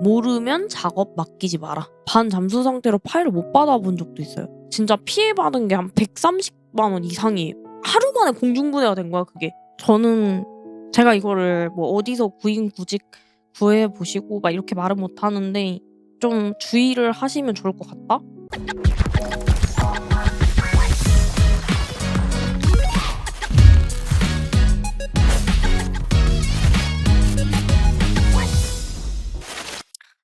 모르면 작업 맡기지 마라. 반잠수 상태로 파일을 못 받아본 적도 있어요. 진짜 피해받은 게 한 130만 원 이상이에요. 하루 만에 공중분해가 된 거야 그게. 저는 제가 이거를 뭐 어디서 구인구직 구해보시고 막 이렇게 말은 못하는데 좀 주의를 하시면 좋을 것 같다?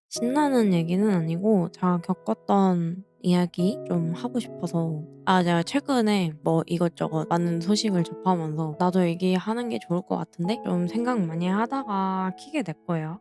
신나는 얘기는 아니고 제가 겪었던 이야기 좀 하고 싶어서 제가 최근에 뭐 이것저것 많은 소식을 접하면서 나도 얘기하는 게 좋을 것 같은데 좀 생각 많이 하다가 키게 됐고요.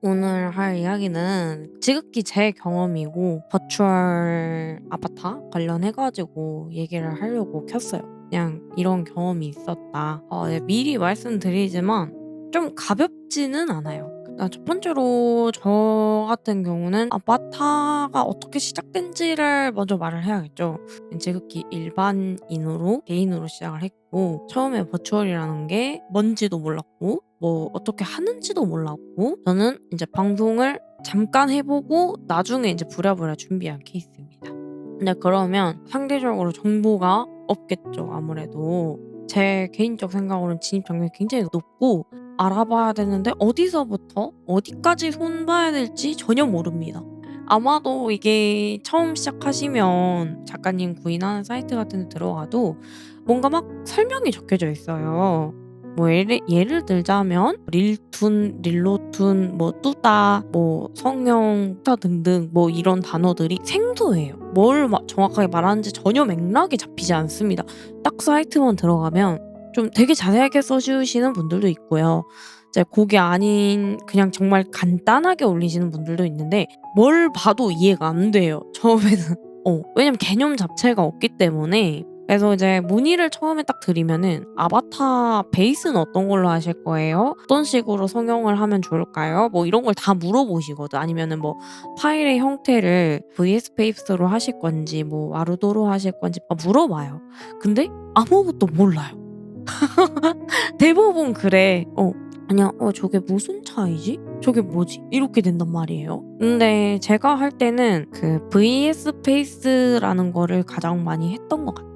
오늘 할 이야기는 지극히 제 경험이고 버추얼 아바타 관련해 가지고 얘기를 하려고 켰어요. 그냥 이런 경험이 있었다. 네, 미리 말씀드리지만 좀 가볍지는 않아요. 일단 첫 번째로 저 같은 경우는 아바타가 어떻게 시작된지를 먼저 말을 해야겠죠. 지극히 일반인으로 개인으로 시작을 했고 처음에 버추얼이라는 게 뭔지도 몰랐고 뭐 어떻게 하는지도 몰랐고 저는 이제 방송을 잠깐 해보고 나중에 이제 부랴부랴 준비한 케이스입니다. 근데 그러면 상대적으로 정보가 없겠죠. 아무래도 제 개인적 생각으로는 진입 장벽이 굉장히 높고 알아봐야 되는데 어디서부터 어디까지 손봐야 될지 전혀 모릅니다. 아마도 이게 처음 시작하시면 작가님 구인하는 사이트 같은 데 들어가도 뭔가 막 설명이 적혀져 있어요. 뭐 예를 들자면 릴툰, 릴로툰, 뭐 뚜다, 뭐 성형, 타 등등 뭐 이런 단어들이 생소해요. 뭘 정확하게 말하는지 전혀 맥락이 잡히지 않습니다. 딱 사이트만 들어가면 좀 되게 자세하게 써주시는 분들도 있고요. 이제 그게 아닌 그냥 정말 간단하게 올리시는 분들도 있는데 뭘 봐도 이해가 안 돼요. 처음에는. 왜냐면 개념 자체가 없기 때문에. 그래서 이제 문의를 처음에 딱 드리면은 아바타 베이스는 어떤 걸로 하실 거예요? 어떤 식으로 성형을 하면 좋을까요? 뭐 이런 걸 다 물어보시거든. 아니면은 뭐 파일의 형태를 VS 페이스로 하실 건지 뭐 와르도로 하실 건지 막 물어봐요. 근데 아무것도 몰라요. 대부분 그래. 그냥 저게 무슨 차이지? 저게 뭐지? 이렇게 된단 말이에요. 근데 제가 할 때는 그 VS 페이스라는 거를 가장 많이 했던 것 같아.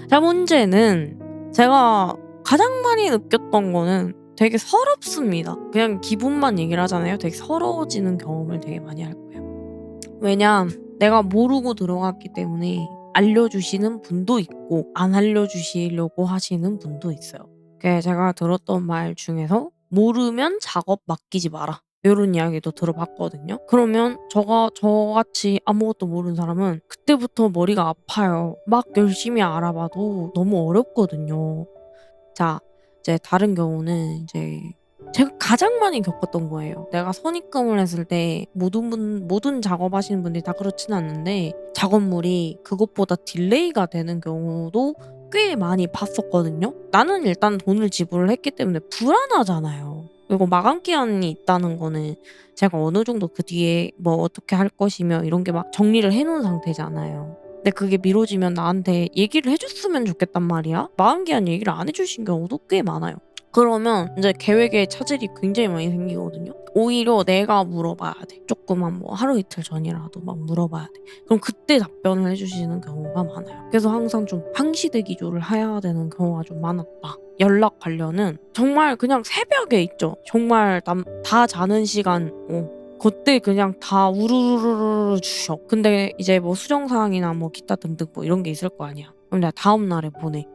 자, 문제는 제가 가장 많이 느꼈던 거는 되게 서럽습니다. 그냥 기분만 얘기를 하잖아요. 되게 서러워지는 경험을 되게 많이 할 거예요. 왜냐, 내가 모르고 들어갔기 때문에 알려주시는 분도 있고 안 알려주시려고 하시는 분도 있어요. 제가 들었던 말 중에서 모르면 작업 맡기지 마라. 요런 이야기도 들어봤거든요. 그러면 저같이 아무것도 모르는 사람은 그때부터 머리가 아파요. 막 열심히 알아봐도 너무 어렵거든요. 자, 이제 다른 경우는 이제 제가 가장 많이 겪었던 거예요. 내가 선입금을 했을 때 모든 작업하시는 분들이 다 그렇지는 않는데 작업물이 그것보다 딜레이가 되는 경우도 꽤 많이 봤었거든요. 나는 일단 돈을 지불을 했기 때문에 불안하잖아요. 그리고 마감 기한이 있다는 거는 제가 어느 정도 그 뒤에 뭐 어떻게 할 것이며 이런 게 막 정리를 해 놓은 상태잖아요. 근데 그게 미뤄지면 나한테 얘기를 해 줬으면 좋겠단 말이야. 마감 기한 얘기를 안 해 주신 경우도 꽤 많아요. 그러면 이제 계획에 차질이 굉장히 많이 생기거든요. 오히려 내가 물어봐야 돼. 조그만 뭐 하루 이틀 전이라도 막 물어봐야 돼. 그럼 그때 답변을 해 주시는 경우가 많아요. 그래서 항상 좀 항시대 기조를 해야 되는 경우가 좀 많았다. 연락 관련은 정말 그냥 새벽에 있죠. 정말 다 자는 시간 그때 그냥 다 우르르르 주셔. 근데 이제 뭐 수정사항이나 뭐 기타 등등 뭐 이런 게 있을 거 아니야. 그럼 내가 다음 날에 보내.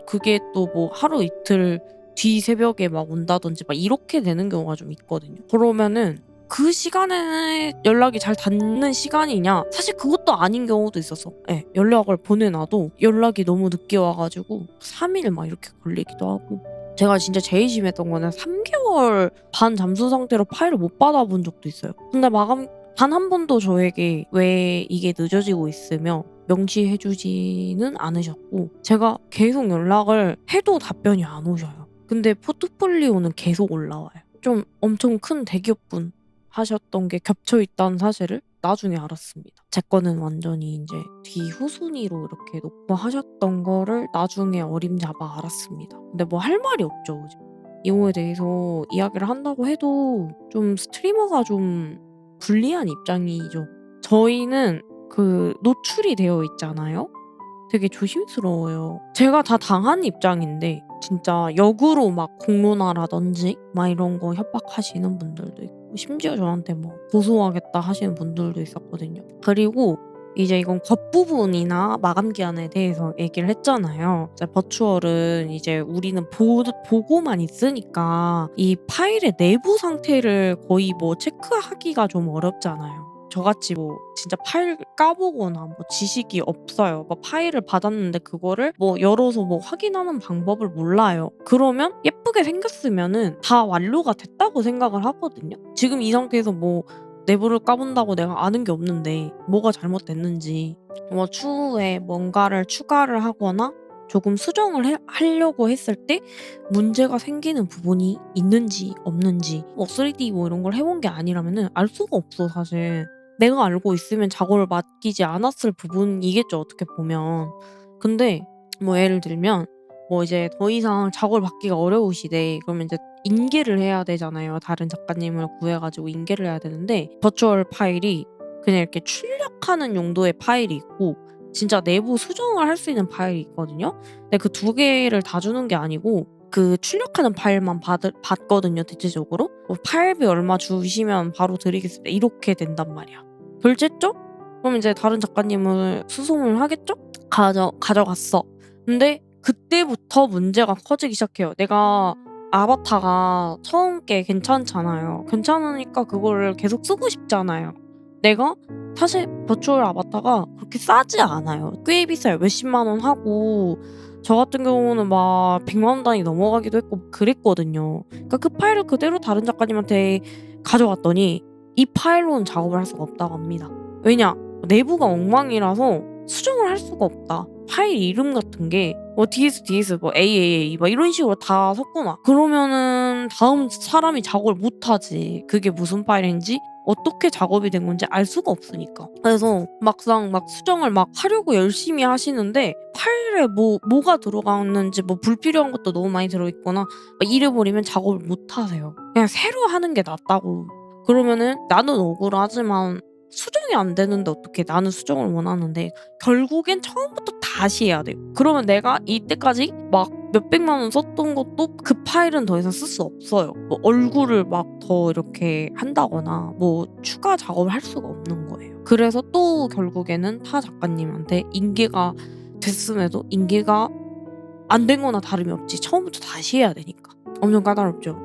그게 또 뭐 하루 이틀 뒤 새벽에 막 온다든지 막 이렇게 되는 경우가 좀 있거든요. 그러면은 그 시간에 연락이 잘 닿는 시간이냐? 사실 그것도 아닌 경우도 있었어. 예. 연락을 보내놔도 연락이 너무 늦게 와 가지고 3일 막 이렇게 걸리기도 하고. 제가 진짜 제일 심했던 거는 3개월 반 잠수 상태로 파일을 못 받아본 적도 있어요. 근데 마감 단 한 번도 저에게 왜 이게 늦어지고 있으며 명시해 주지는 않으셨고 제가 계속 연락을 해도 답변이 안 오셔요. 근데 포트폴리오는 계속 올라와요. 좀 엄청 큰 대기업분 하셨던 게 겹쳐 있다는 사실을 나중에 알았습니다. 제 거는 완전히 인제 뒤후순위로 이렇게 놓고 하셨던 거를 나중에 어림잡아 알았습니다. 근데 뭐 할 말이 없죠. 이거에 대해서 이야기를 한다고 해도 좀 스트리머가 좀 불리한 입장이죠. 저희는 그 노출이 되어 있잖아요. 되게 조심스러워요. 제가 다 당한 입장인데 진짜 역으로 막 공론화라든지 막 이런 거 협박하시는 분들도 있고 심지어 저한테 뭐 고소하겠다 하시는 분들도 있었거든요. 그리고 이제 이건 겉부분이나 마감 기한에 대해서 얘기를 했잖아요. 이제 버추얼은 이제 우리는 보고만 있으니까 이 파일의 내부 상태를 거의 뭐 체크하기가 좀 어렵잖아요. 저같이 뭐 진짜 파일 까보거나 뭐 지식이 없어요. 뭐 파일을 받았는데 그거를 뭐 열어서 뭐 확인하는 방법을 몰라요. 그러면 예쁘게 생겼으면은 다 완료가 됐다고 생각을 하거든요. 지금 이 상태에서 뭐 내부를 까본다고 내가 아는 게 없는데 뭐가 잘못됐는지 뭐 추후에 뭔가를 추가를 하거나 조금 수정을 하려고 했을 때 문제가 생기는 부분이 있는지 없는지 뭐 3D 뭐 이런 걸 해본 게 아니라면은 알 수가 없어 사실. 내가 알고 있으면 작업을 맡기지 않았을 부분이겠죠 어떻게 보면. 근데 뭐 예를 들면 뭐 이제 더 이상 작업을 받기가 어려우시대. 그러면 이제 인계를 해야 되잖아요. 다른 작가님을 구해 가지고 인계를 해야 되는데 버추얼 파일이 그냥 이렇게 출력하는 용도의 파일이 있고 진짜 내부 수정을 할 수 있는 파일이 있거든요. 근데 그 두 개를 다 주는 게 아니고 그 출력하는 파일만 받거든요 대체적으로. 뭐 "파일비 얼마 주시면 바로 드리겠습니다." 이렇게 된단 말이야. 결제죠? 그럼 이제 다른 작가님을 수송을 하겠죠? 가져갔어. 근데 그때부터 문제가 커지기 시작해요. 내가 아바타가 처음 게 괜찮잖아요. 괜찮으니까 그거를 계속 쓰고 싶잖아요. 내가 사실 버추얼 아바타가 그렇게 싸지 않아요. 꽤 비싸요. 몇십만 원 하고 저 같은 경우는 막 100만 원 단위 넘어가기도 했고 그랬거든요. 그러니까 그 파일을 그대로 다른 작가님한테 가져갔더니 이 파일로는 작업을 할 수가 없다고 합니다. 왜냐? 내부가 엉망이라서 수정을 할 수가 없다. 파일 이름 같은 게 뭐 DS 뭐 AAA 막 이런 식으로 다 섞어 놔. 그러면은 다음 사람이 작업을 못 하지. 그게 무슨 파일인지 어떻게 작업이 된 건지 알 수가 없으니까. 그래서 막상 막 수정을 막 하려고 열심히 하시는데 파일에 뭐가 들어갔는지 뭐 불필요한 것도 너무 많이 들어 있거나 막 이래 버리면 작업을 못 하세요. 그냥 새로 하는 게 낫다고. 그러면은 나는 억울하지만 수정이 안 되는데 어떻게 나는 수정을 원하는데 결국엔 처음부터 다시 해야 돼요. 그러면 내가 이때까지 막 몇백만 원 썼던 것도 그 파일은 더 이상 쓸 수 없어요. 뭐 얼굴을 막 더 이렇게 한다거나 뭐 추가 작업을 할 수가 없는 거예요. 그래서 또 결국에는 타 작가님한테 인계가 됐음에도 인계가 안 된 거나 다름이 없지 처음부터 다시 해야 되니까. 엄청 까다롭죠.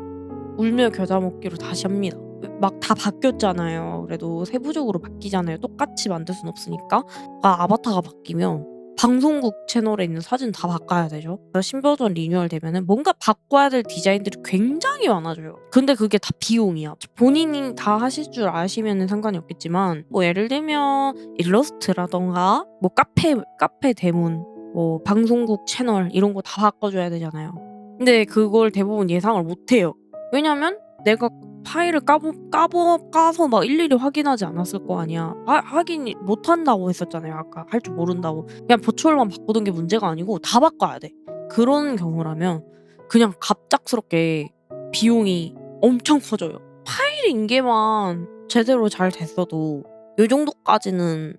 울며 겨자 먹기로 다시 합니다. 막 다 바뀌었잖아요. 그래도 세부적으로 바뀌잖아요. 똑같이 만들 순 없으니까. 아바타가 바뀌면 방송국 채널에 있는 사진 다 바꿔야 되죠. 그래서 신버전 리뉴얼 되면은 뭔가 바꿔야 될 디자인들이 굉장히 많아져요. 근데 그게 다 비용이야. 본인이 다 하실 줄 아시면은 상관이 없겠지만 뭐 예를 들면 일러스트라던가 뭐 카페 대문 뭐 방송국 채널 이런 거 다 바꿔줘야 되잖아요. 근데 그걸 대부분 예상을 못 해요. 왜냐면 내가 파일을 까서 막 일일이 확인하지 않았을 거 아니야. 확인 못 한다고 했었잖아요 아까. 할 줄 모른다고. 그냥 버추얼만 바꾸던 게 문제가 아니고 다 바꿔야 돼. 그런 경우라면 그냥 갑작스럽게 비용이 엄청 커져요. 파일 인계만 제대로 잘 됐어도 요 정도까지는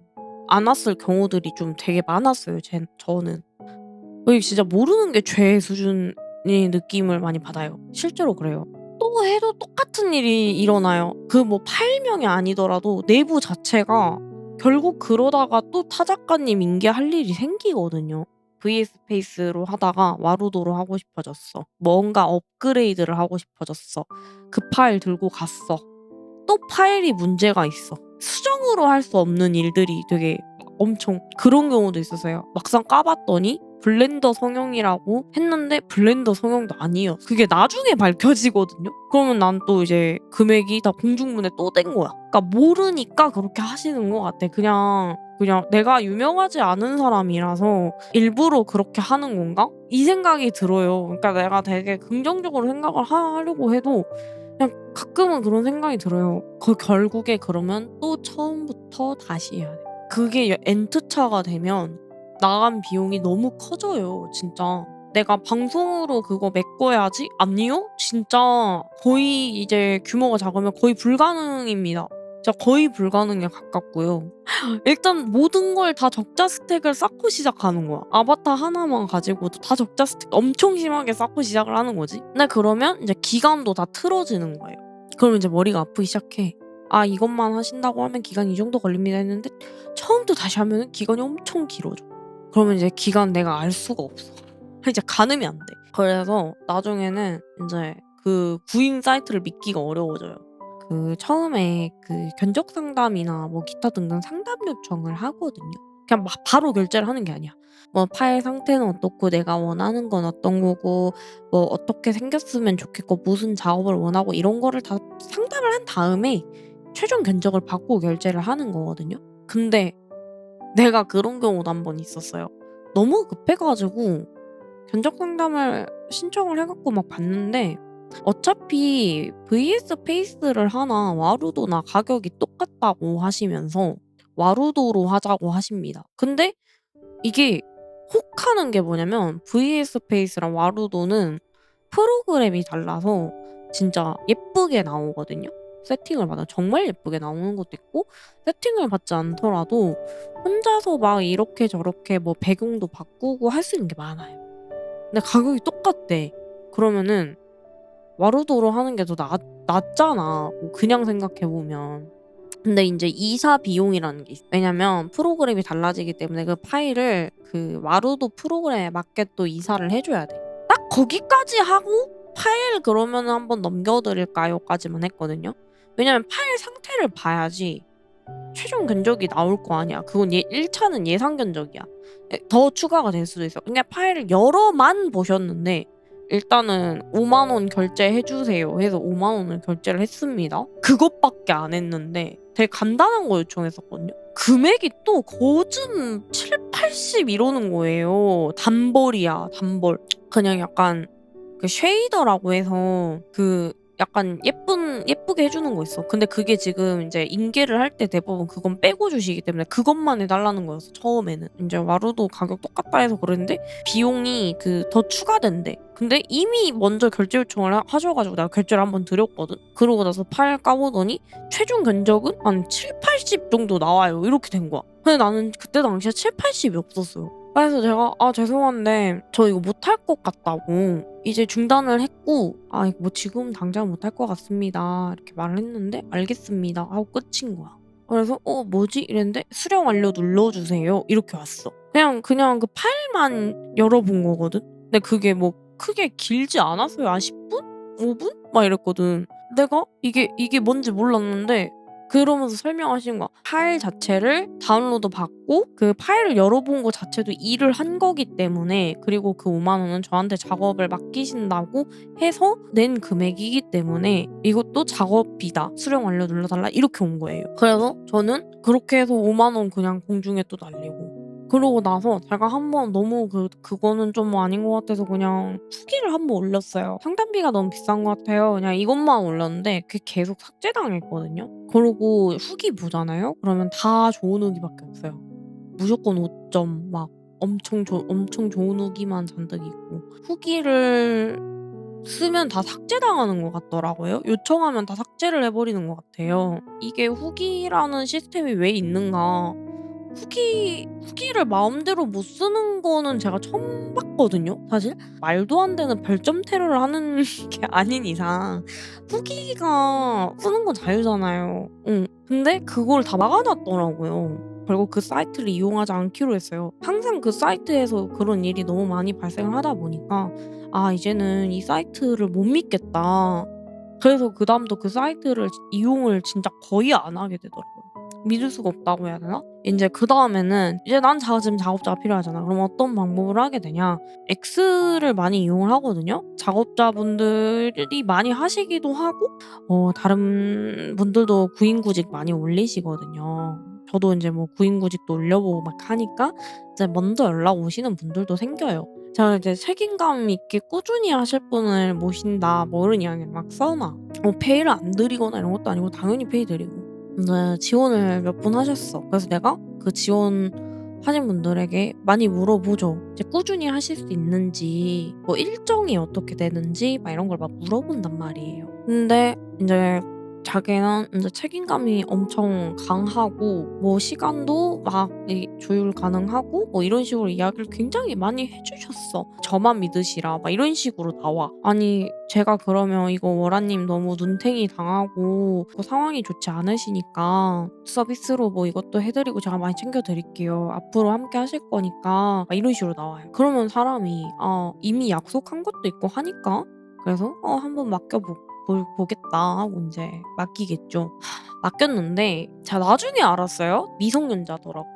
안 왔을 경우들이 좀 되게 많았어요 저는. 이게 진짜 모르는 게 죄 수준의 느낌을 많이 받아요. 실제로 그래요. 또 해도 똑같은 일이 일어나요. 그 뭐 파일명이 아니더라도 내부 자체가 결국 그러다가 또 타 작가님 인계할 일이 생기거든요. VS 스페이스로 하다가 와르도로 하고 싶어졌어. 뭔가 업그레이드를 하고 싶어졌어. 그 파일 들고 갔어. 또 파일이 문제가 있어. 수정으로 할 수 없는 일들이 되게 엄청 그런 경우도 있었어요. 막상 까봤더니 블렌더 성형이라고 했는데 블렌더 성형도 아니에요. 그게 나중에 밝혀지거든요. 그러면 난 또 이제 금액이 다 공중분해 또 된 거야. 그러니까 모르니까 그렇게 하시는 것 같아. 그냥 내가 유명하지 않은 사람이라서 일부러 그렇게 하는 건가? 이 생각이 들어요. 그러니까 내가 되게 긍정적으로 생각을 하려고 해도 그냥 가끔은 그런 생각이 들어요. 결국에 그러면 또 처음부터 다시 해야 돼. 그게 N트차가 되면 나간 비용이 너무 커져요 진짜. 내가 방송으로 그거 메꿔야지? 아니요. 진짜 거의 이제 규모가 작으면 거의 불가능입니다. 진짜 거의 불가능에 가깝고요. 일단 모든 걸 다 적자 스택을 쌓고 시작하는 거야. 아바타 하나만 가지고도 다 적자 스택 엄청 심하게 쌓고 시작을 하는 거지. 근데 그러면 이제 기간도 다 틀어지는 거예요. 그러면 이제 머리가 아프기 시작해. 아 이것만 하신다고 하면 기간이 이 정도 걸립니다 했는데 처음부터 다시 하면은 기간이 엄청 길어져. 그러면 이제 기간 내가 알 수가 없어. 이제 가늠이 안 돼. 그래서 나중에는 인제 그 구인 사이트를 믿기가 어려워져요. 그 처음에 그 견적 상담이나 뭐 기타 등등 상담 요청을 하거든요. 그냥 막 바로 결제를 하는 게 아니야. 뭐 파일 상태는 어떻고 내가 원하는 건 어떤 거고 뭐 어떻게 생겼으면 좋겠고 무슨 작업을 원하고 이런 거를 다 상담을 한 다음에 최종 견적을 받고 결제를 하는 거거든요. 근데 내가 그런 경우도 한 번 있었어요. 너무 급해 가지고 견적 상담을 신청을 해 갖고 막 봤는데 어차피 VS 페이스를 하나 와루도나 가격이 똑같다고 하시면서 와루도로 하자고 하십니다. 근데 이게 혹하는 게 뭐냐면 VS 페이스랑 와루도는 프로그램이 달라서 진짜 예쁘게 나오거든요. 세팅을 받아 정말 예쁘게 나오는 것도 있고 세팅을 받지 않더라도 혼자서 막 이렇게 저렇게 뭐 배경도 바꾸고 할 수 있는 게 많아요. 근데 가격이 똑같대. 그러면은 와루도로 하는 게 더 낫잖아. 뭐 그냥 생각해 보면. 근데 인제 이사 비용이라는 게 있어. 왜냐면 프로그램이 달라지기 때문에 그 파일을 그 와루도 프로그램에 맞게 또 이사를 해 줘야 돼. 딱 거기까지 하고 "파일 그러면은 한번 넘겨 드릴까요?"까지만 했거든요. 왜냐면 파일 상태를 봐야지 최종 견적이 나올 거 아니야. 그건 1 차는 예상 견적이야. 더 추가가 될 수도 있어. 그냥 파일을 여러만 보셨는데 일단은 5만 원 결제해 주세요 해서 5만 원을 결제를 했습니다. 그것밖에 안 했는데 되게 간단한 거 요청했었거든요. 금액이 또 거진 70-80 이러는 거예요. 단벌이야, 단벌. 그냥 약간 그 쉐이더라고 해서 그 약간 예쁘게 해 주는 거 있어. 근데 그게 지금 인제 인계를 할 때 대부분 그건 빼고 주시기 때문에 그것만 해 달라는 거였어 처음에는. 인제 와루도 가격 똑같다 해서 그랬는데 비용이 그 더 추가된대. 근데 이미 먼저 결제 요청을 하셔 가지고 내가 결제를 1번 드렸거든. 그러고 나서 파일 까 보더니 최종 견적은 한 70-80 정도 나와요. 이렇게 된 거야. 근데 나는 그때 당시에 70-80이 없었어요. 그래서 제가 "아 죄송한데 저 이거 못할 것 같다."고 이제 중단을 했고 "아 이거 뭐 지금 당장 못할 것 같습니다." 이렇게 말을 했는데 "알겠습니다." 하고 끝인 거야. 그래서 '어 뭐지?' 이랬는데 "수령 완료 눌러 주세요." 이렇게 왔어. 그냥 그 파일만 열어본 거거든. 근데 그게 뭐 크게 길지 않았어요. 한 10 분? 5 분? 막 이랬거든. 내가 이게 뭔지 몰랐는데 그러면서 설명하시는 거야. 파일 자체를 다운로드 받고 그 파일을 열어본 거 자체도 일을 한 거기 때문에 그리고 그 5만 원은 저한테 작업을 맡기신다고 해서 낸 금액이기 때문에 "이것도 작업비다. 수령 완료 눌러 달라." 이렇게 온 거예요. 그래서 저는 그렇게 해서 5만 원 그냥 공중에 또 날리고 그러고 나서 제가 한 번 너무 그거는 좀 아닌 것 같아서 그냥 후기를 한 번 올렸어요. "상담비가 너무 비싼 것 같아요." 그냥 이것만 올렸는데 그게 계속 삭제당했거든요. 그러고 후기 보잖아요? 그러면 다 좋은 후기밖에 없어요. 무조건 5점 막 엄청 좋은 후기만 잔뜩 있고 후기를 쓰면 다 삭제당하는 것 같더라고요. 요청하면 다 삭제를 해 버리는 것 같아요. 이게 후기라는 시스템이 왜 있는가 후기를 마음대로 못 쓰는 거는 제가 처음 봤거든요 사실. 말도 안 되는 별점 테러를 하는 게 아닌 이상 후기가 쓰는 건 자유잖아요. 응. 근데 그걸 다 막아 놨더라고요. 결국 그 사이트를 이용하지 않기로 했어요. 항상 그 사이트에서 그런 일이 너무 많이 발생을 하다 보니까 '아 이제는 이 사이트를 못 믿겠다.' 그래서 그다음부터 그 사이트를 이용을 진짜 거의 안 하게 되더라고요. 믿을 수가 없다고 해야 되나? 인제 그다음에는 이제 난 지금 작업자가 필요하잖아. 그럼 어떤 방법을 하게 되냐? X를 많이 이용을 하거든요. 작업자분들이 많이 하시기도 하고 다른 분들도 구인구직 많이 올리시거든요. 저도 인제 뭐 구인구직도 올려보고 막 하니까 이제 먼저 연락 오시는 분들도 생겨요. 제가 이제 "책임감 있게 꾸준히 하실 분을 모신다." 뭐 이런 이야기를 막 써 놔. 페이를 안 드리거나 이런 것도 아니고 당연히 페이 드리고. 근데 지원을 몇 분 하셨어. 그래서 내가 그 지원하신 분들에게 많이 물어보죠. 이제 꾸준히 하실 수 있는지 뭐 일정이 어떻게 되는지 막 이런 걸 막 물어본단 말이에요. 근데 인제 자기는 인제 책임감이 엄청 강하고 뭐 시간도 막 이 조율 가능하고 뭐 이런 식으로 이야기를 굉장히 많이 해 주셨어. "저만 믿으시라." 막 이런 식으로 나와. 아니 제가 그러면 "이거 월화님 너무 눈탱이 당하고 그 상황이 좋지 않으시니까 서비스로 뭐 이것도 해 드리고 제가 많이 챙겨 드릴게요. 앞으로 함께 하실 거니까." 막 이런 식으로 나와요. 그러면 사람이 이미 약속한 것도 있고 하니까 그래서 한번 맡겨 보겠다 하고 인제 맡기겠죠. 맡겼는데 제가 나중에 알았어요. 미성년자더라고.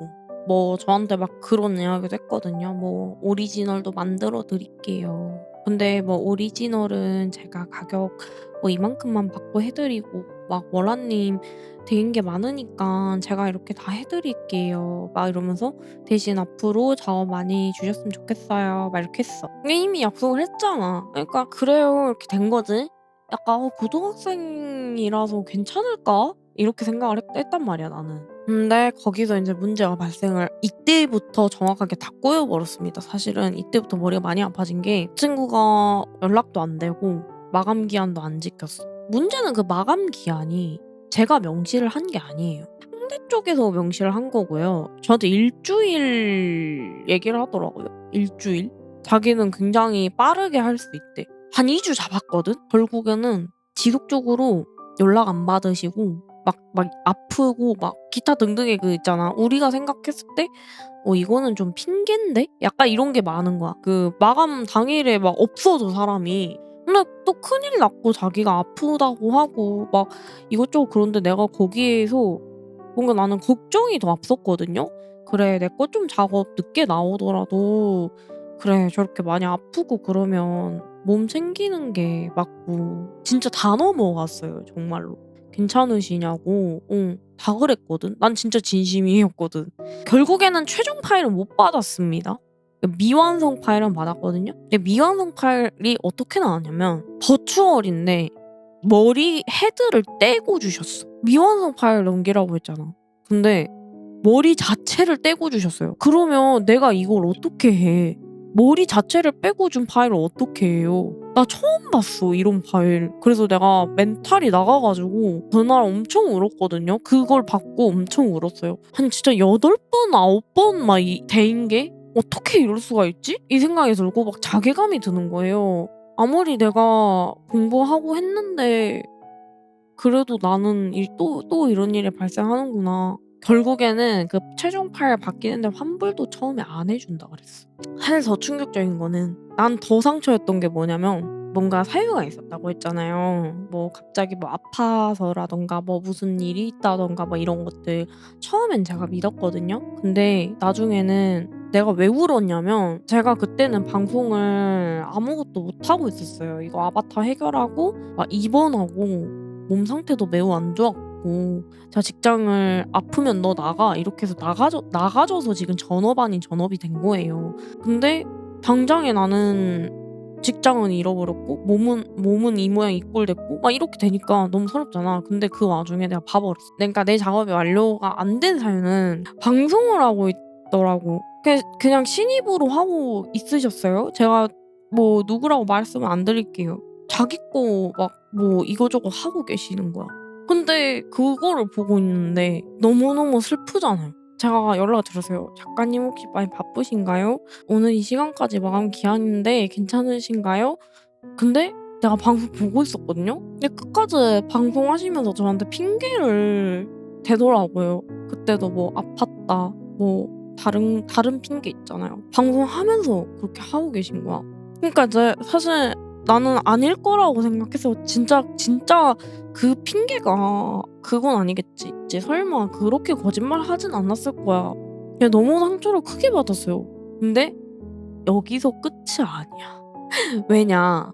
뭐 저한테 막 그런 이야기도 했거든요. 뭐 "오리지널도 만들어 드릴게요. 근데 뭐 오리지널은 제가 가격 뭐 이만큼만 받고 해 드리고 막 월화님 드린 게 많으니까 제가 이렇게 다 해 드릴게요." 막 이러면서 "대신 앞으로 자원 많이 주셨으면 좋겠어요." 막 이렇게 했어. 근데 이미 약속을 했잖아. 그러니까 "그래요." 이렇게 된 거지. 약간 '고등학생이라서 괜찮을까?' 이렇게 생각을 했단 말이야 나는. 근데 거기서 인제 문제가 발생을 이때부터 정확하게 다 꼬여 버렸습니다. 사실은 이때부터 머리가 많이 아파진 게 친구가 연락도 안 되고 마감 기한도 안 지켰어. 문제는 그 마감 기한이 제가 명시를 한 게 아니에요. 상대 쪽에서 명시를 한 거고요. 저한테 일주일 얘기를 하더라고요. 일주일. 자기는 굉장히 빠르게 할 수 있대. 한 2주 잡았거든? 결국에는 지속적으로 연락 안 받으시고 막 아프고 막 기타 등등의 그 있잖아. 우리가 생각했을 때 '이거는 좀 핑계인데?' 약간 이런 게 많은 거야. 그 마감 당일에 막 없어져 사람이. 근데 또 큰일 났고 자기가 아프다고 하고 막 이것저것 그런데 내가 거기에서 뭔가 나는 걱정이 더 앞섰거든요. '그래 내 거 좀 작업 늦게 나오더라도 그래 저렇게 많이 아프고 그러면 몸 챙기는 게 맞고.' 진짜 다 넘어갔어요 정말로. "괜찮으시냐."고 다 그랬거든. 난 진짜 진심이었거든. 결국에는 최종 파일은 못 받았습니다. 미완성 파일은 받았거든요. 근데 미완성 파일이 어떻게 나왔냐면 버추얼인데 머리 헤드를 떼고 주셨어. 미완성 파일 넘기라고 했잖아. 근데 머리 자체를 떼고 주셨어요. 그러면 내가 이걸 어떻게 해. 머리 자체를 빼고 준 파일을 어떻게 해요. 나 처음 봤어 이런 파일. 그래서 내가 멘탈이 나가 가지고 그날 엄청 울었거든요. 그걸 받고 엄청 울었어요. 한 진짜 8번 9번 막 대인 게 '어떻게 이럴 수가 있지?' 이 생각이 들고 막 자괴감이 드는 거예요. 아무리 내가 공부하고 했는데 그래도 나는 또 이런 일이 발생하는구나. 결국에는 그 최종 파일 바뀌는데 환불도 처음에 안 해 준다 그랬어. 사실 더 충격적인 거는 난 더 상처였던 게 뭐냐면 뭔가 사유가 있었다고 했잖아요. 뭐 갑자기 뭐 아파서라든가 뭐 무슨 일이 있다든가 뭐 이런 것들. 처음엔 제가 믿었거든요. 근데 나중에는 내가 왜 울었냐면 제가 그때는 방송을 아무것도 못하고 있었어요. 이거 아바타 해결하고 막 입원하고 몸 상태도 매우 안 좋았고 제가 직장을 "아프면 너 나가." 이렇게 해서 나가줘서 지금 전업 아닌 전업이 된 거예요. 근데 당장에 나는 직장은 잃어버렸고 몸은 이 모양 이 꼴 됐고 막 이렇게 되니까 너무 서럽잖아. 근데 그 와중에 내가 봐버렸어. 그러니까 내 작업이 완료가 안 된 사유는 방송을 하고 있더라고. 그냥 신입으로 하고 있으셨어요. 제가 뭐 누구라고 말씀은 안 드릴게요. 자기 거 막 뭐 이거저거 하고 계시는 거야. 근데 그거를 보고 있는데 너무너무 슬프잖아요. 제가 연락을 드렸어요. "작가님 혹시 많이 바쁘신가요? 오늘 이 시간까지 마감 기한인데 괜찮으신가요?" 근데 내가 방송 보고 있었거든요. 근데 끝까지 방송하시면서 저한테 핑계를 대더라고요. 그때도 뭐 "아팠다." 뭐 다른 핑계 있잖아요. 방송하면서 그렇게 하고 계신 거야. 그러니까 이제 사실 나는 아닐 거라고 생각했어. 진짜 그 핑계가 그건 아니겠지. 이제 설마 그렇게 거짓말하진 않았을 거야. 그냥 너무 상처를 크게 받았어요. 근데 여기서 끝이 아니야. 왜냐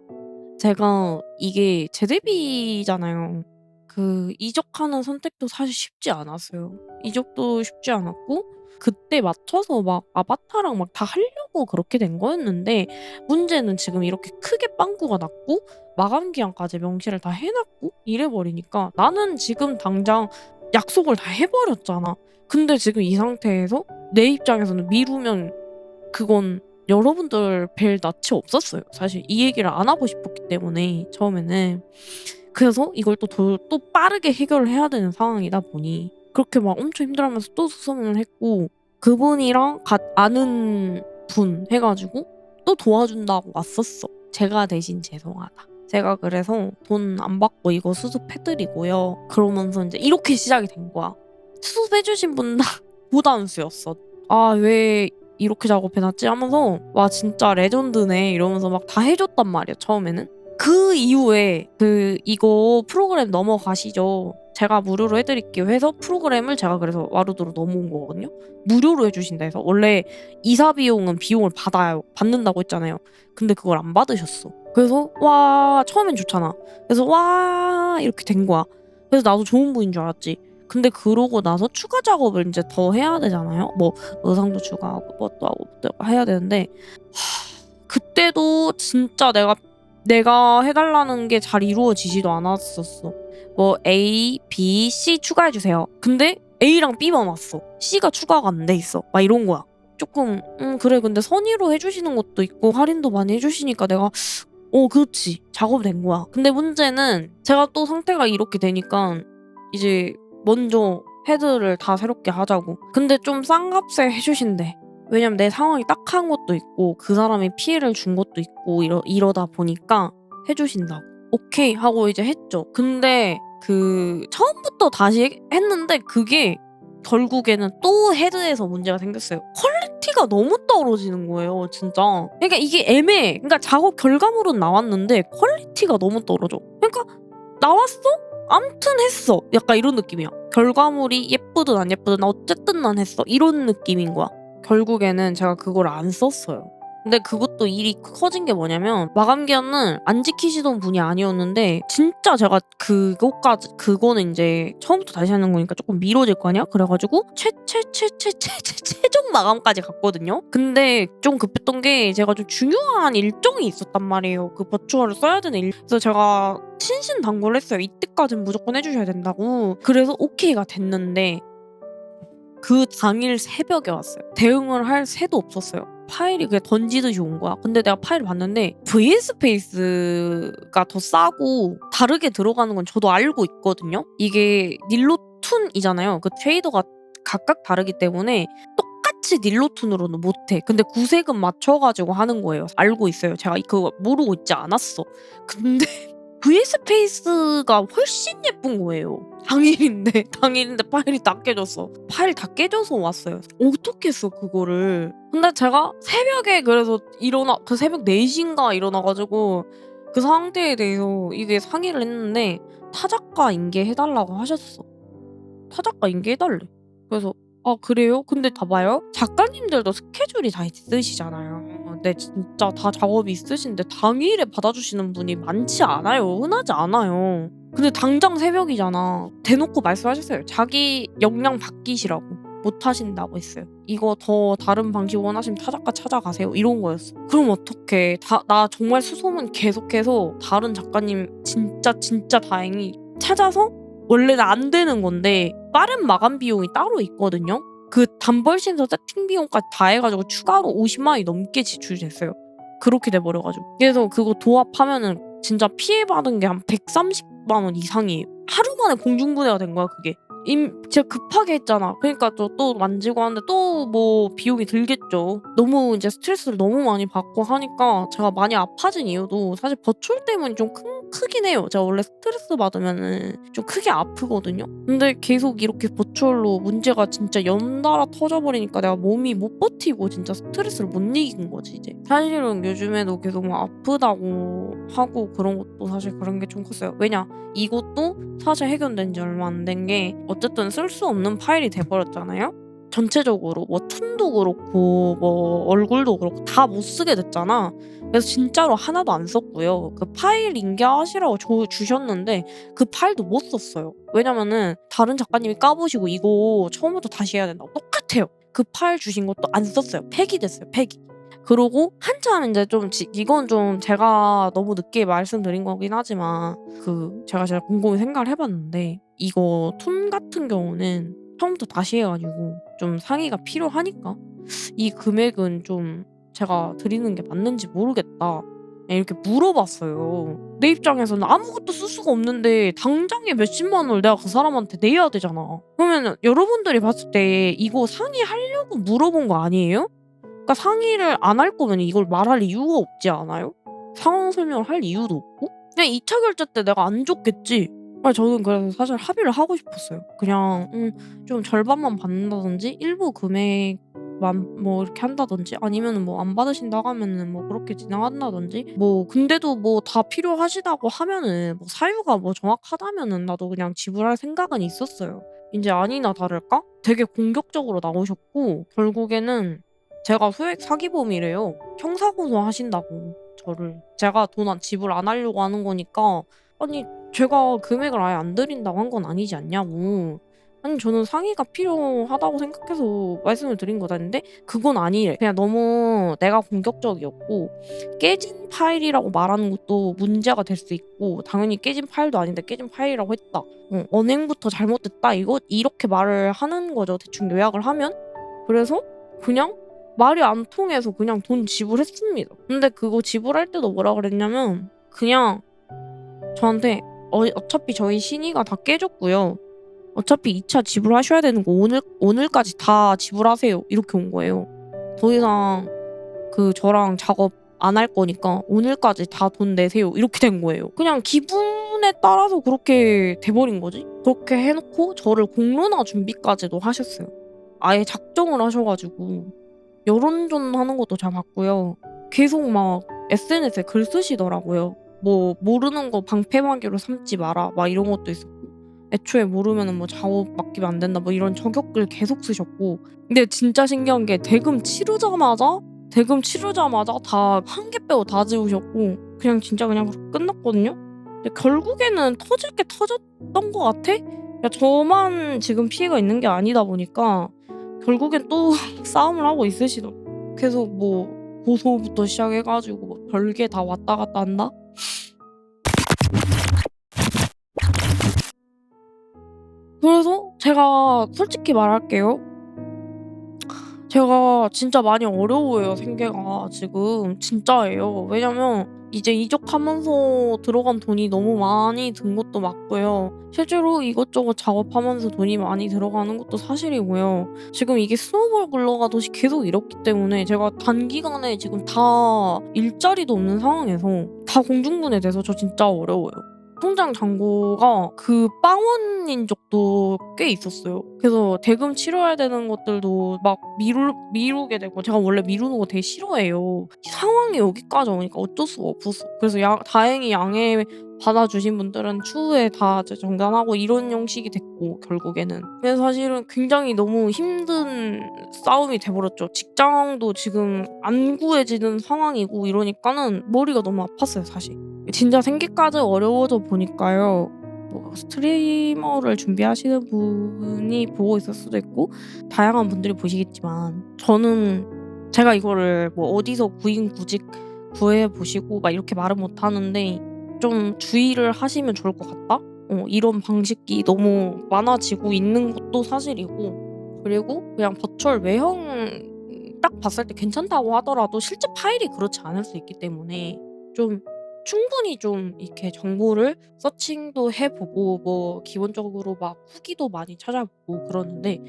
제가 이게 재대비잖아요. 그 이적하는 선택도 사실 쉽지 않았어요. 이적도 쉽지 않았고 그때 맞춰서 막 아바타랑 막 다 하려고 그렇게 된 거였는데 문제는 지금 이렇게 크게 빵꾸가 났고 마감 기한까지 명시를 다 해 놨고 이래 버리니까 나는 지금 당장 약속을 다 해 버렸잖아. 근데 지금 이 상태에서 내 입장에서는 미루면 그건 여러분들 뵐 낯이 없었어요. 사실 이 얘기를 안 하고 싶었기 때문에 처음에는. 그래서 이걸 또 빠르게 해결을 해야 되는 상황이다 보니 그렇게 막 엄청 힘들어하면서 또 수소문을 했고, 그분이랑 아는 분 해 가지고 또 도와준다고 왔었어. 제가 대신 죄송하다. 제가 그래서 돈 안 받고 이거 수습해 드리고요. 그러면서 인제 이렇게 시작이 된 거야. 수습해 주신 분 다 부담스였어. '아 왜 이렇게 작업해 놨지?' 하면서 '와 진짜 레전드네.' 이러면서 막 다 해 줬단 말이야 처음에는. 그 이후에 "이거 프로그램 넘어가시죠. 제가 무료로 해 드릴게요." 해서 프로그램을 제가 그래서 와르도로 넘어온 거거든요. 무료로 해 주신다 해서. 원래 이사 비용은 비용을 받는다고 했잖아요. 근데 그걸 안 받으셨어. 그래서 와 처음엔 좋잖아. 그래서 와 이렇게 된 거야. 그래서 나도 좋은 분인 줄 알았지. 근데 그러고 나서 추가 작업을 인제 더 해야 되잖아요. 뭐 의상도 추가하고 뭣도 하고 뭐 해야 되는데, 그때도 진짜 내가 해 달라는 게 잘 이루어지지도 않았었어. 뭐 A, B, C 추가해 주세요. 근데 A랑 B만 왔어. C가 추가가 안 돼 있어. 막 이런 거야. 쪼끔 그래 근데 선의로 해 주시는 것도 있고 할인도 많이 해 주시니까 내가 그렇지. 작업이 된 거야. 근데 문제는 제가 또 상태가 이렇게 되니깐 이제 먼저 헤드를 다 새롭게 하자고. 근데 좀 싼 값에 해 주신대. 왜냐면 내 상황이 딱한 것도 있고 그 사람이 피해를 준 것도 있고 이러다 보니까 해 주신다고. 오케이 하고 이제 했죠. 근데 처음부터 다시 했는데 그게 결국에는 또 헤드에서 문제가 생겼어요. 퀄리티가 너무 떨어지는 거예요 진짜. 그러니까 이게 애매해. 그러니까 작업 결과물은 나왔는데 퀄리티가 너무 떨어져. 그러니까 '나왔어? 암튼 했어.' 약간 이런 느낌이야. 결과물이 예쁘든 안 예쁘든 어쨌든 난 했어. 이런 느낌인 거야. 결국에는 제가 그걸 안 썼어요. 근데 그것도 일이 커진 게 뭐냐면 마감 기한을 안 지키시던 분이 아니었는데 진짜 제가 그거는 인제 처음부터 다시 하는 거니까 쪼끔 미뤄질 거 아니야? 그래 가지고 최종 마감까지 갔거든요. 근데 좀 급했던 게 제가 좀 중요한 일정이 있었단 말이에요. 그 버추얼을 써야 되는 그래서 제가 신신당부를 했어요. 이때까진 무조건 해 주셔야 된다고. 그래서 오케이가 됐는데 그 당일 새벽에 왔어요. 대응을 할 새도 없었어요. 파일이 그냥 던지듯이 온 거야. 근데 내가 파일을 봤는데 VS페이스가 더 싸고 다르게 들어가는 건 저도 알고 있거든요. 이게 닐로툰이잖아요. 그 쉐이더가 각각 다르기 때문에 똑같이 닐로툰으로는 못해. 근데 구색은 맞춰 가지고 하는 거예요. 알고 있어요. 제가 그거 모르고 있지 않았어. 근데 VS페이스가 훨씬 예쁜 거예요. 당일인데 파일이 다 깨졌어. 파일 다 깨져서 왔어요. 어떻게 했어 그거를. 근데 제가 새벽에 그래서 새벽 4 시인가 일어나 가지고 그 상태에 대해서 이게 상의를 했는데 타작가 인계해 달라고 하셨어. 타작가 인계해 달래. 그래서 "아 그래요?" 근데 다 봐요. 작가님들도 스케줄이 다 있으시잖아요. 근데 진짜 다 작업이 있으신데 당일에 받아주시는 분이 많지 않아요. 흔하지 않아요. 근데 당장 새벽이잖아. 대놓고 말씀하셨어요. 자기 역량 바뀌시라고. 못 하신다고 했어요. "이거 더 다른 방식 원하시면 타작가 찾아가세요." 이런 거였어. 그럼 어떡해. 나 정말 수소문 계속해서 다른 작가님 진짜 다행히 찾아서, 원래는 안 되는 건데 빠른 마감 비용이 따로 있거든요. 그 단벌 신서 세팅 비용까지 다 해 가지고 추가로 50만 원이 넘게 지출이 됐어요. 그렇게 돼 버려 가지고. 그래서 그거 도합하면은 진짜 피해받은 게 한 130만 원 이상이에요. 하루 만에 공중분해가 된 거야 그게. 제가 급하게 했잖아. 그러니까 또 만지고 하는데 또 뭐 비용이 들겠죠. 너무 이제 스트레스를 너무 많이 받고 하니까 제가 많이 아파진 이유도 사실 버추얼 때문이 좀 크긴 해요. 제가 원래 스트레스 받으면은 좀 크게 아프거든요. 근데 계속 이렇게 버추얼로 문제가 진짜 연달아 터져 버리니까 내가 몸이 못 버티고 진짜 스트레스를 못 이긴 거지 이제. 사실은 요즘에도 계속 막 아프다고 하고 그런 것도 사실 그런 게 좀 컸어요. 왜냐 이것도 사실 해결된 지 얼마 안 된 게 어쨌든 쓸 수 없는 파일이 돼 버렸잖아요. 전체적으로 뭐 툰도 그렇고 뭐 얼굴도 그렇고 다 못 쓰게 됐잖아. 그래서 진짜로 하나도 안 썼고요. 그 파일 인계하시라고 주셨는데 그 파일도 못 썼어요. 왜냐면은 다른 작가님이 까보시고 "이거 처음부터 다시 해야 된다."고 똑같아요. 그 파일 주신 것도 안 썼어요. 폐기됐어요, 폐기. 그러고 한참 인제 이건 좀 제가 너무 늦게 말씀드린 거긴 하지만 제가 진짜 곰곰이 생각을 해 봤는데 이거 툰 같은 경우는 처음부터 다시 해 가지고 좀 상의가 필요하니까 이 금액은 좀 제가 드리는 게 맞는지 모르겠다. 이렇게 물어봤어요. 내 입장에서는 아무것도 쓸 수가 없는데 당장에 몇십만 원을 내가 그 사람한테 내야 되잖아. 그러면은 여러분들이 봤을 때 이거 상의하려고 물어본 거 아니에요? 그러니까 상의를 안 할 거면 이걸 말할 이유가 없지 않아요? 상황 설명을 할 이유도 없고? 그냥 2차 결제 때 내가 안 줬겠지. 저는 그래서 사실 합의를 하고 싶었어요. 그냥 좀 절반만 받는다든지 일부 금액만 뭐 이렇게 한다든지 아니면은 뭐 안 받으신다고 하면은 뭐 그렇게 진행한다든지 뭐 근데도 뭐 다 필요하시다고 하면은 뭐 사유가 뭐 정확하다면은 나도 그냥 지불할 생각은 있었어요. 인제 아니나 다를까 되게 공격적으로 나오셨고 결국에는 제가 소액 사기범이래요. 형사 고소하신다고 저를. 제가 돈 지불 안 하려고 하는 거니까 아니 제가 금액을 아예 안 드린다고 한 건 아니지 않냐고. 아니 저는 상의가 필요하다고 생각해서 말씀을 드린 거였는데 그건 아니래. 그냥 너무 내가 공격적이었고 깨진 파일이라고 말하는 것도 문제가 될 수 있고 당연히 깨진 파일도 아닌데 깨진 파일이라고 했다. 언행부터 잘못됐다. 이렇게 말을 하는 거죠, 대충 요약을 하면. 그래서 그냥 말이 안 통해서 그냥 돈 지불했습니다. 근데 그거 지불할 때도 뭐라 그랬냐면 그냥 저한테 어차피 저희 신의가 다 깨졌고요. 어차피 2차 지불하셔야 되는 거 오늘까지 다 지불하세요. 이렇게 온 거예요. 더 이상 저랑 작업 안 할 거니까 오늘까지 다 돈 내세요. 이렇게 된 거예요. 그냥 기분에 따라서 그렇게 돼 버린 거지. 그렇게 해 놓고 저를 공론화 준비까지도 하셨어요. 아예 작정을 하셔 가지고 여론전하는 것도 잘 봤고요. 계속 막 SNS에 글 쓰시더라고요. 뭐 "모르는 거 방패막이로 삼지 마라." 막 이런 것도 있었고 애초에 모르면은 뭐 "작업 맡기면 안 된다." 뭐 이런 저격글 계속 쓰셨고 근데 진짜 신기한 게 대금 치르자마자 다 한 개 빼고 다 지우셨고 그냥 진짜 그냥 그렇게 끝났거든요. 근데 결국에는 터질 게 터졌던 것 같아. 그러니까 저만 지금 피해가 있는 게 아니다 보니까 결국엔 또 싸움을 하고 있으시더라고요. 계속 뭐 고소부터 시작해 가지고 뭐 별게 다 왔다 갔다 한다? 그래서 제가 솔직히 말할게요. 제가 진짜 많이 어려워요, 생계가 지금. 진짜예요. 왜냐면 이제 이적하면서 들어간 돈이 너무 많이 든 것도 맞고요. 실제로 이것저것 작업하면서 돈이 많이 들어가는 것도 사실이고요. 지금 이게 스노우볼 굴러가듯이 계속 이렇기 때문에 제가 단기간에 지금 다 일자리도 없는 상황에서 다 공중분해돼서 저 진짜 어려워요. 통장 잔고가 빵원인 적도 꽤 있었어요. 그래서 대금 치러야 되는 것들도 막 미루게 되고 제가 원래 미루는 거 되게 싫어해요. 상황이 여기까지 오니까 어쩔 수가 없었어. 그래서 다행히 양해 받아 주신 분들은 추후에 다 이제 정산하고 이런 형식이 됐고 결국에는. 그래서 사실은 굉장히 너무 힘든 싸움이 돼 버렸죠. 직장도 지금 안 구해지는 상황이고 이러니까는 머리가 너무 아팠어요, 사실. 진짜 생계까지 어려워져 보니까요. 뭐 스트리머를 준비하시는 분이 보고 있을 수도 있고 다양한 분들이 보시겠지만 저는 제가 이거를 뭐 어디서 구인구직 구해 보시고 막 이렇게 말은 못 하는데 좀 주의를 하시면 좋을 것 같다? 이런 방식이 너무 많아지고 있는 것도 사실이고 그리고 그냥 버추얼 외형 딱 봤을 때 괜찮다고 하더라도 실제 파일이 그렇지 않을 수 있기 때문에 좀 충분히 좀 이렇게 정보를 서칭도 해 보고 뭐 기본적으로 막 후기도 많이 찾아보고 그러는데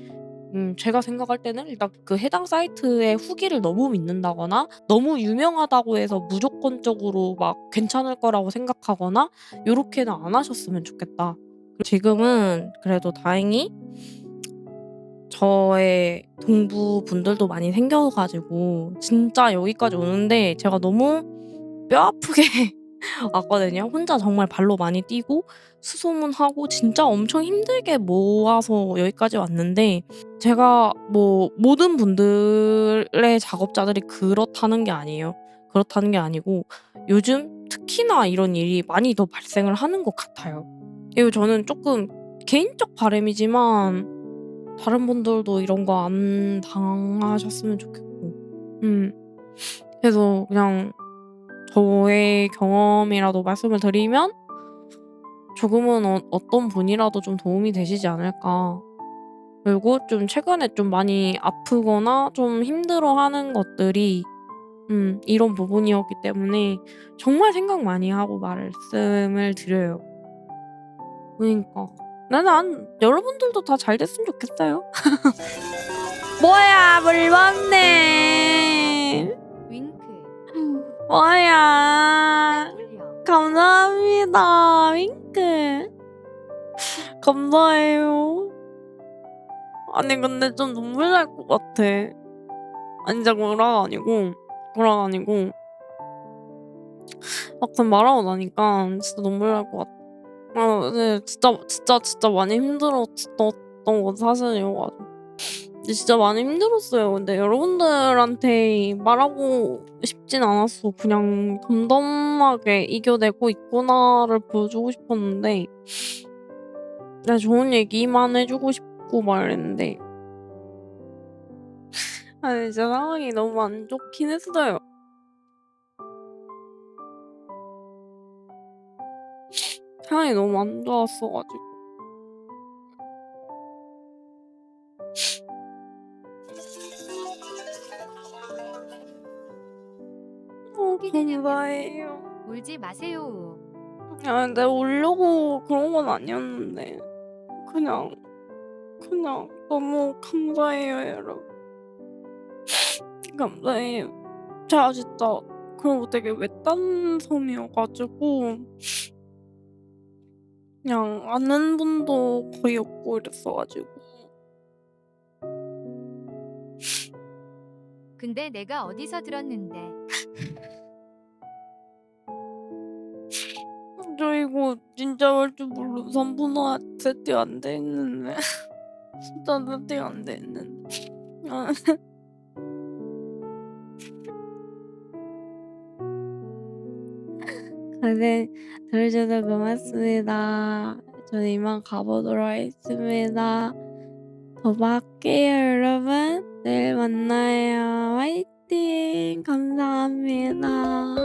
제가 생각할 때는 일단 그 해당 사이트의 후기를 너무 믿는다거나 너무 유명하다고 해서 무조건적으로 막 괜찮을 거라고 생각하거나 요렇게는 안 하셨으면 좋겠다. 지금은 그래도 다행히 저의 동부분들도 많이 생겨 가지고 진짜 여기까지 오는데 제가 너무 뼈아프게 왔거든요. 혼자 정말 발로 많이 뛰고 수소문하고 진짜 엄청 힘들게 모아서 여기까지 왔는데 제가 뭐 모든 분들의 작업자들이 그렇다는 게 아니에요. 그렇다는 게 아니고 요즘 특히나 이런 일이 많이 더 발생을 하는 것 같아요. 그리고 저는 쪼끔 개인적 바람이지만 다른 분들도 이런 거 안 당하셨으면 좋겠고 그래서 그냥 저의 경험이라도 말씀을 드리면 조금은 어떤 분이라도 좀 도움이 되시지 않을까. 그리고 좀 최근에 좀 많이 아프거나 좀 힘들어하는 것들이 이런 부분이었기 때문에 정말 생각 많이 하고 말씀을 드려요. 그니까. 난 여러분들도 다 잘 됐으면 좋겠어요. 뭐야 물범님. 윙크. 뭐야. 돌려. 감사합니다. 윙크. 감사해요. 아니 근데 좀 눈물 날 것 같아. 아니 진짜 구라가 아니고 막상 말하고 나니까 진짜 눈물 날 것 같아. 네. 진짜 많이 힘들었던 건 사실이어가지고. 근데 진짜 많이 힘들었어요. 근데 여러분들한테 말하고 싶진 않았어. 그냥 덤덤하게 이겨내고 있구나를 보여주고 싶었는데 그냥 좋은 얘기만 해주고 싶고 막 이랬는데 아니 진짜 상황이 너무 안 좋긴 했어요. 상황이 너무 안 좋았어 가지고. 감사해요. 울지 마세요. 아 근데 울려고 그런 건 아니었는데 그냥 너무 감사해요 여러분. 감사해요. 제가 진짜 그리고 되게 외딴 섬이어 가지고 그냥 아는 분도 거의 없고 이랬어 가지고 근데 내가 어디서 들었는데. 저 이거 진짜 할 줄 모르고 3분화 세팅 안 돼 있는데 진짜 세팅 안 돼 있는데 아 네. 들어주셔서 고맙습니다. 저는 이만 가보도록 하겠습니다. 더 뵐게요 여러분. 내일 만나요. 화이팅. 감사합니다.